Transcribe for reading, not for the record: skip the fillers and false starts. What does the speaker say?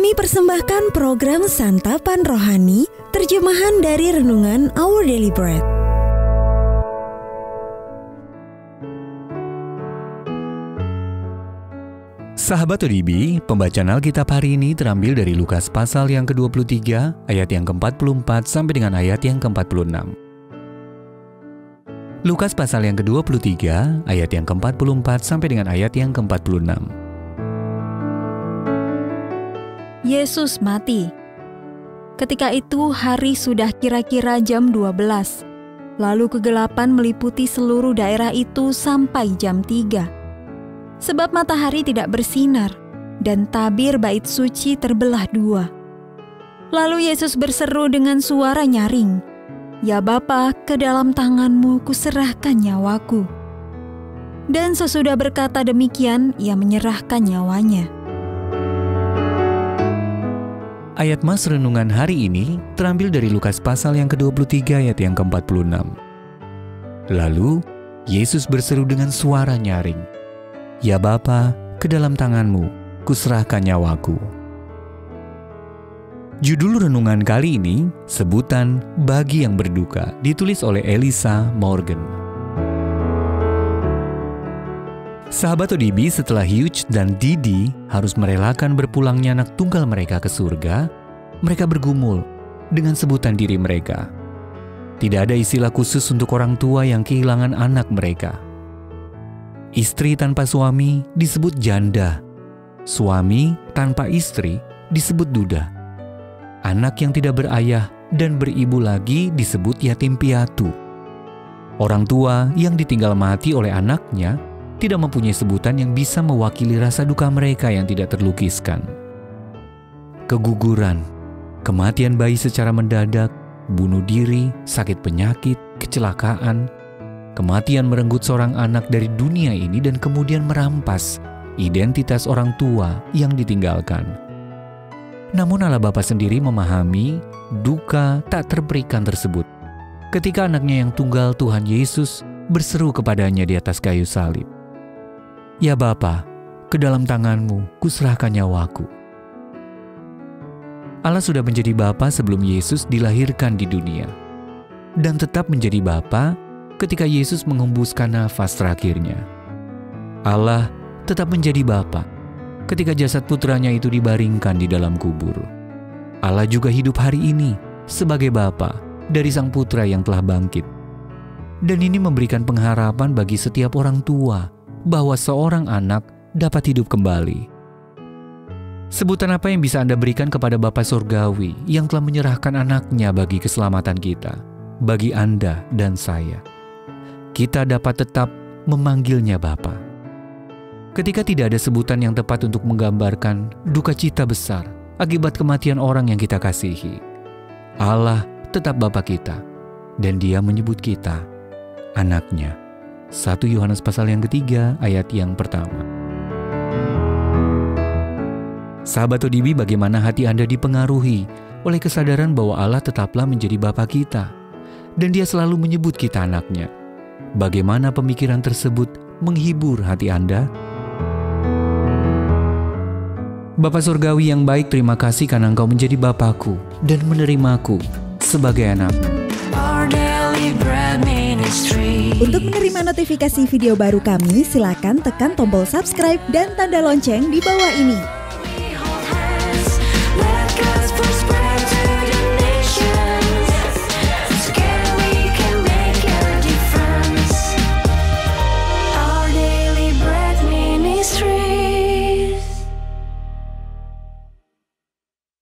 Kami persembahkan program Santapan Rohani, terjemahan dari Renungan Our Daily Bread. Sahabat ODB, pembacaan Alkitab hari ini terambil dari Lukas pasal yang ke-23, ayat yang ke-44 sampai dengan ayat yang ke-46. Lukas pasal yang ke-23, ayat yang ke-44 sampai dengan ayat yang ke-46. Yesus mati. Ketika itu hari sudah kira-kira jam 12. Lalu kegelapan meliputi seluruh daerah itu sampai jam 3. Sebab matahari tidak bersinar, dan tabir bait suci terbelah dua. Lalu Yesus berseru dengan suara nyaring, "Ya Bapa, ke dalam tangan-Mu kuserahkan nyawaku." Dan sesudah berkata demikian, Ia menyerahkan nyawanya. Ayat Mas renungan hari ini terambil dari Lukas pasal yang ke-23 ayat yang ke-46. Lalu, Yesus berseru dengan suara nyaring, "Ya Bapa, ke dalam tangan-Mu kuserahkan nyawaku." Judul renungan kali ini, sebutan bagi yang berduka, ditulis oleh Elisa Morgan. Sahabat ODB, setelah Hugh dan Didi harus merelakan berpulangnya anak tunggal mereka ke surga, mereka bergumul dengan sebutan diri mereka. Tidak ada istilah khusus untuk orang tua yang kehilangan anak mereka. Istri tanpa suami disebut janda. Suami tanpa istri disebut duda. Anak yang tidak berayah dan beribu lagi disebut yatim piatu. Orang tua yang ditinggal mati oleh anaknya tidak mempunyai sebutan yang bisa mewakili rasa duka mereka yang tidak terlukiskan. Keguguran, kematian bayi secara mendadak, bunuh diri, sakit penyakit, kecelakaan, kematian merenggut seorang anak dari dunia ini dan kemudian merampas identitas orang tua yang ditinggalkan. Namun Allah Bapa sendiri memahami duka tak terberikan tersebut ketika anaknya yang tunggal, Tuhan Yesus, berseru kepadanya di atas kayu salib, "Ya Bapa, ke dalam tangan-Mu kuserahkan nyawaku." Allah sudah menjadi Bapa sebelum Yesus dilahirkan di dunia, dan tetap menjadi Bapa ketika Yesus menghembuskan nafas terakhirnya. Allah tetap menjadi Bapa ketika jasad putranya itu dibaringkan di dalam kubur. Allah juga hidup hari ini sebagai Bapa dari sang putra yang telah bangkit. Dan ini memberikan pengharapan bagi setiap orang tua bahwa seorang anak dapat hidup kembali. Sebutan apa yang bisa Anda berikan kepada Bapa Surgawi yang telah menyerahkan anaknya bagi keselamatan kita, bagi Anda dan saya? Kita dapat tetap memanggilnya Bapa. Ketika tidak ada sebutan yang tepat untuk menggambarkan duka cita besar akibat kematian orang yang kita kasihi, Allah tetap Bapa kita, dan Dia menyebut kita anaknya. 1 Yohanes pasal yang ketiga ayat yang pertama. Sahabat ODB, bagaimana hati Anda dipengaruhi oleh kesadaran bahwa Allah tetaplah menjadi Bapa kita, dan Dia selalu menyebut kita anaknya? Bagaimana pemikiran tersebut menghibur hati Anda? Bapa Surgawi yang baik, terima kasih karena Engkau menjadi Bapakku dan menerimaku sebagai anak-Mu. Untuk menerima notifikasi video baru kami, silakan tekan tombol subscribe dan tanda lonceng di bawah ini.